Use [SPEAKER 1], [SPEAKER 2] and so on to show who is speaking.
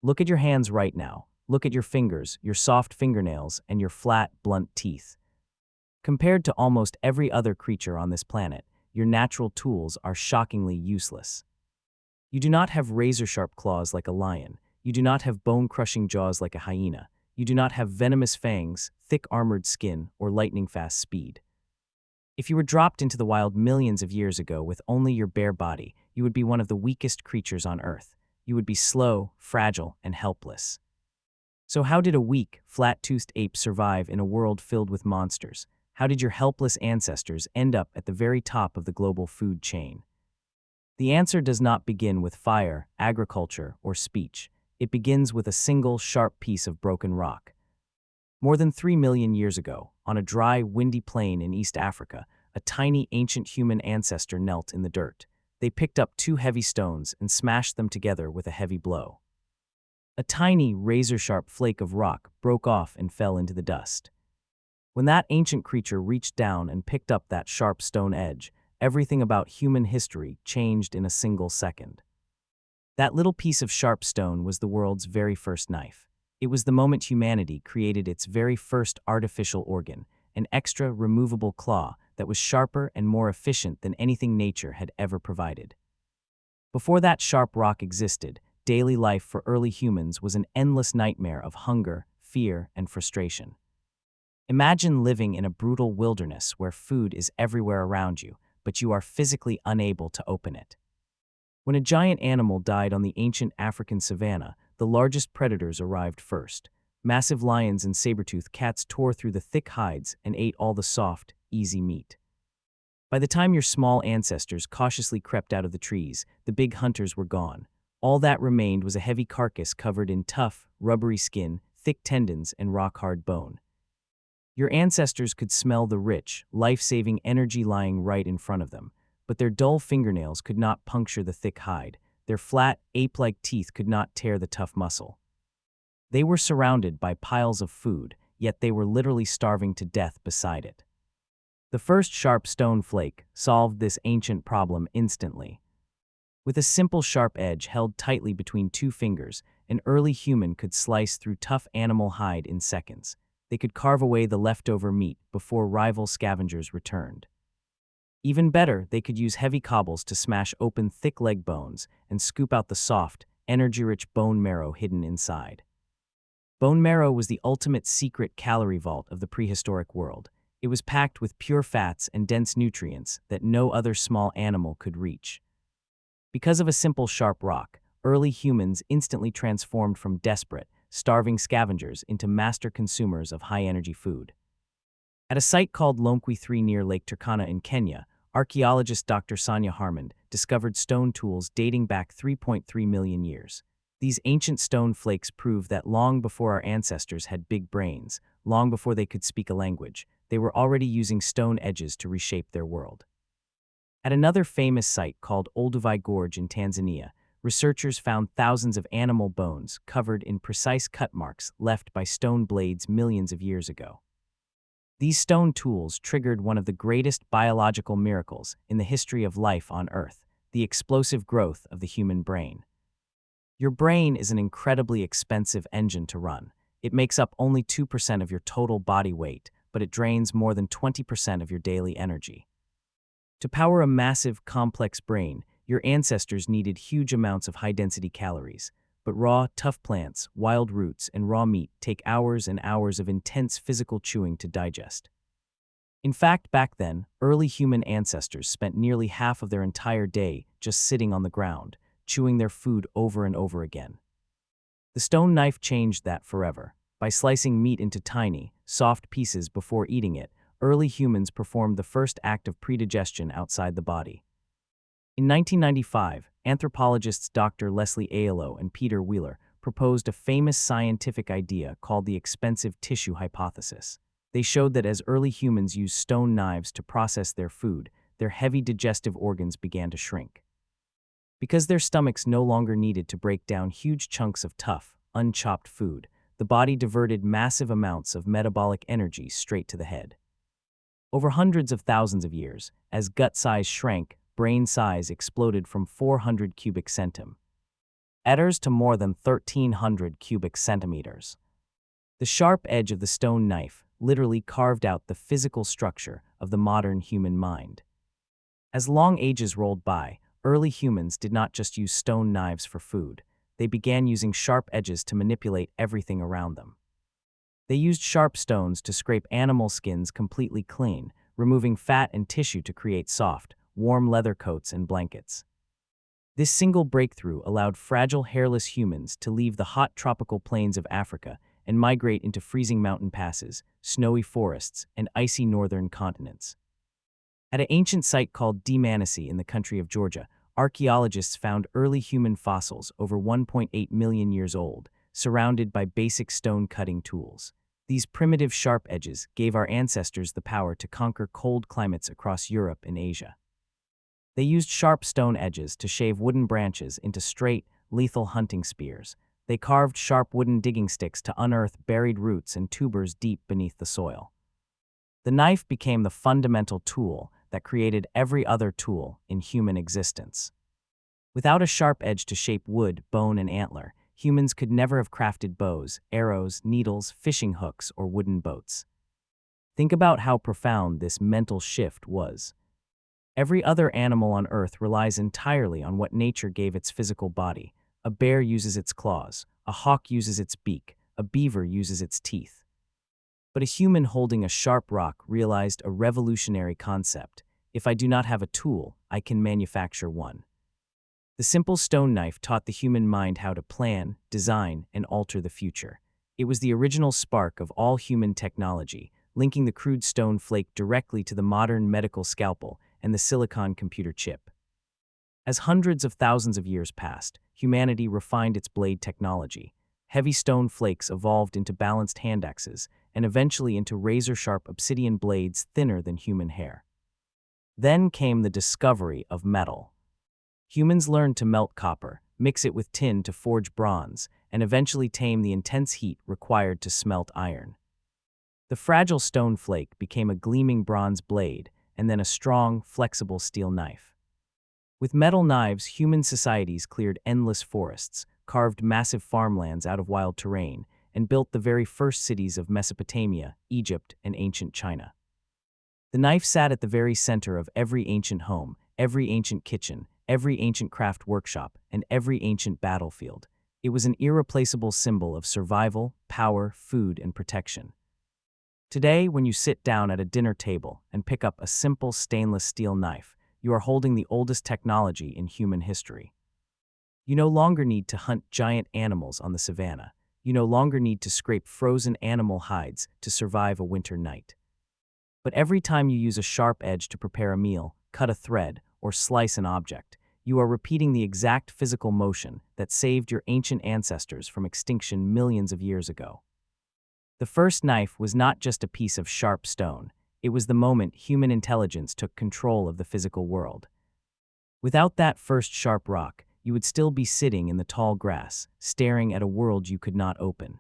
[SPEAKER 1] Look at your hands right now. Look at your fingers, your soft fingernails, and your flat, blunt teeth. Compared to almost every other creature on this planet, your natural tools are shockingly useless. You do not have razor-sharp claws like a lion. You do not have bone-crushing jaws like a hyena. You do not have venomous fangs, thick armored skin, or lightning-fast speed. If you were dropped into the wild millions of years ago with only your bare body, you would be one of the weakest creatures on Earth. You would be slow, fragile, and helpless. So how did a weak, flat-toothed ape survive in a world filled with monsters? How did your helpless ancestors end up at the very top of the global food chain? The answer does not begin with fire, agriculture, or speech. It begins with a single, sharp piece of broken rock. More than 3 million years ago, on a dry, windy plain in East Africa, a tiny ancient human ancestor knelt in the dirt. They picked up 2 heavy stones and smashed them together with a heavy blow. A tiny, razor-sharp flake of rock broke off and fell into the dust. When that ancient creature reached down and picked up that sharp stone edge, everything about human history changed in a single second. That little piece of sharp stone was the world's very first knife. It was the moment humanity created its very first artificial organ, an extra, removable claw that was sharper and more efficient than anything nature had ever provided. Before that sharp rock existed, daily life for early humans was an endless nightmare of hunger, fear, and frustration. Imagine living in a brutal wilderness where food is everywhere around you, but you are physically unable to open it. When a giant animal died on the ancient African savanna, the largest predators arrived first. Massive lions and saber-toothed cats tore through the thick hides and ate all the soft, easy meat. By the time your small ancestors cautiously crept out of the trees, the big hunters were gone. All that remained was a heavy carcass covered in tough, rubbery skin, thick tendons, and rock-hard bone. Your ancestors could smell the rich, life-saving energy lying right in front of them, but their dull fingernails could not puncture the thick hide. Their flat, ape-like teeth could not tear the tough muscle. They were surrounded by piles of food, yet they were literally starving to death beside it. The first sharp stone flake solved this ancient problem instantly. With a simple sharp edge held tightly between 2 fingers, an early human could slice through tough animal hide in seconds. They could carve away the leftover meat before rival scavengers returned. Even better, they could use heavy cobbles to smash open thick leg bones and scoop out the soft, energy-rich bone marrow hidden inside. Bone marrow was the ultimate secret calorie vault of the prehistoric world. It was packed with pure fats and dense nutrients that no other small animal could reach. Because of a simple sharp rock, early humans instantly transformed from desperate, starving scavengers into master consumers of high-energy food. At a site called Lomekwi near Lake Turkana in Kenya, archaeologist Dr. Sonia Harmond discovered stone tools dating back 3.3 million years. These ancient stone flakes prove that long before our ancestors had big brains, long before they could speak a language, they were already using stone edges to reshape their world. At another famous site called Olduvai Gorge in Tanzania, researchers found thousands of animal bones covered in precise cut marks left by stone blades millions of years ago. These stone tools triggered one of the greatest biological miracles in the history of life on Earth, the explosive growth of the human brain. Your brain is an incredibly expensive engine to run. It makes up only 2% of your total body weight, but it drains more than 20% of your daily energy. To power a massive, complex brain, your ancestors needed huge amounts of high-density calories. But raw, tough plants, wild roots, and raw meat take hours and hours of intense physical chewing to digest. In fact, back then, early human ancestors spent nearly half of their entire day just sitting on the ground, chewing their food over and over again. The stone knife changed that forever. By slicing meat into tiny, soft pieces before eating it, early humans performed the first act of predigestion outside the body. In 1995, anthropologists Dr. Leslie Aiello and Peter Wheeler proposed a famous scientific idea called the expensive tissue hypothesis. They showed that as early humans used stone knives to process their food, their heavy digestive organs began to shrink. Because their stomachs no longer needed to break down huge chunks of tough, unchopped food, the body diverted massive amounts of metabolic energy straight to the head. Over hundreds of thousands of years, as gut size shrank, brain size exploded from 400 cubic centum. adhers to more than 1,300 cubic centimeters. The sharp edge of the stone knife literally carved out the physical structure of the modern human mind. As long ages rolled by, early humans did not just use stone knives for food. They began using sharp edges to manipulate everything around them. They used sharp stones to scrape animal skins completely clean, removing fat and tissue to create soft, warm leather coats and blankets. This single breakthrough allowed fragile, hairless humans to leave the hot tropical plains of Africa and migrate into freezing mountain passes, snowy forests, and icy northern continents. At an ancient site called Domination in the country of Georgia, archaeologists found early human fossils over 1.8 million years old, surrounded by basic stone-cutting tools. These primitive sharp edges gave our ancestors the power to conquer cold climates across Europe and Asia. They used sharp stone edges to shave wooden branches into straight, lethal hunting spears. They carved sharp wooden digging sticks to unearth buried roots and tubers deep beneath the soil. The knife became the fundamental tool that created every other tool in human existence. Without a sharp edge to shape wood, bone, and antler, humans could never have crafted bows, arrows, needles, fishing hooks, or wooden boats. Think about how profound this mental shift was. Every other animal on Earth relies entirely on what nature gave its physical body. A bear uses its claws, a hawk uses its beak, a beaver uses its teeth. But a human holding a sharp rock realized a revolutionary concept. If I do not have a tool, I can manufacture one. The simple stone knife taught the human mind how to plan, design, and alter the future. It was the original spark of all human technology, linking the crude stone flake directly to the modern medical scalpel and the silicon computer chip. As hundreds of thousands of years passed, humanity refined its blade technology. Heavy stone flakes evolved into balanced hand axes and eventually into razor-sharp obsidian blades thinner than human hair. Then came the discovery of metal. Humans learned to melt copper, mix it with tin to forge bronze, and eventually tame the intense heat required to smelt iron. The fragile stone flake became a gleaming bronze blade, and then a strong, flexible steel knife. With metal knives, human societies cleared endless forests, carved massive farmlands out of wild terrain, and built the very first cities of Mesopotamia, Egypt, and ancient China. The knife sat at the very center of every ancient home, every ancient kitchen, every ancient craft workshop, and every ancient battlefield. It was an irreplaceable symbol of survival, power, food, and protection. Today, when you sit down at a dinner table and pick up a simple stainless steel knife, you are holding the oldest technology in human history. You no longer need to hunt giant animals on the savannah. You no longer need to scrape frozen animal hides to survive a winter night. But every time you use a sharp edge to prepare a meal, cut a thread, or slice an object, you are repeating the exact physical motion that saved your ancient ancestors from extinction millions of years ago. The first knife was not just a piece of sharp stone. It was the moment human intelligence took control of the physical world. Without that first sharp rock, you would still be sitting in the tall grass, staring at a world you could not open.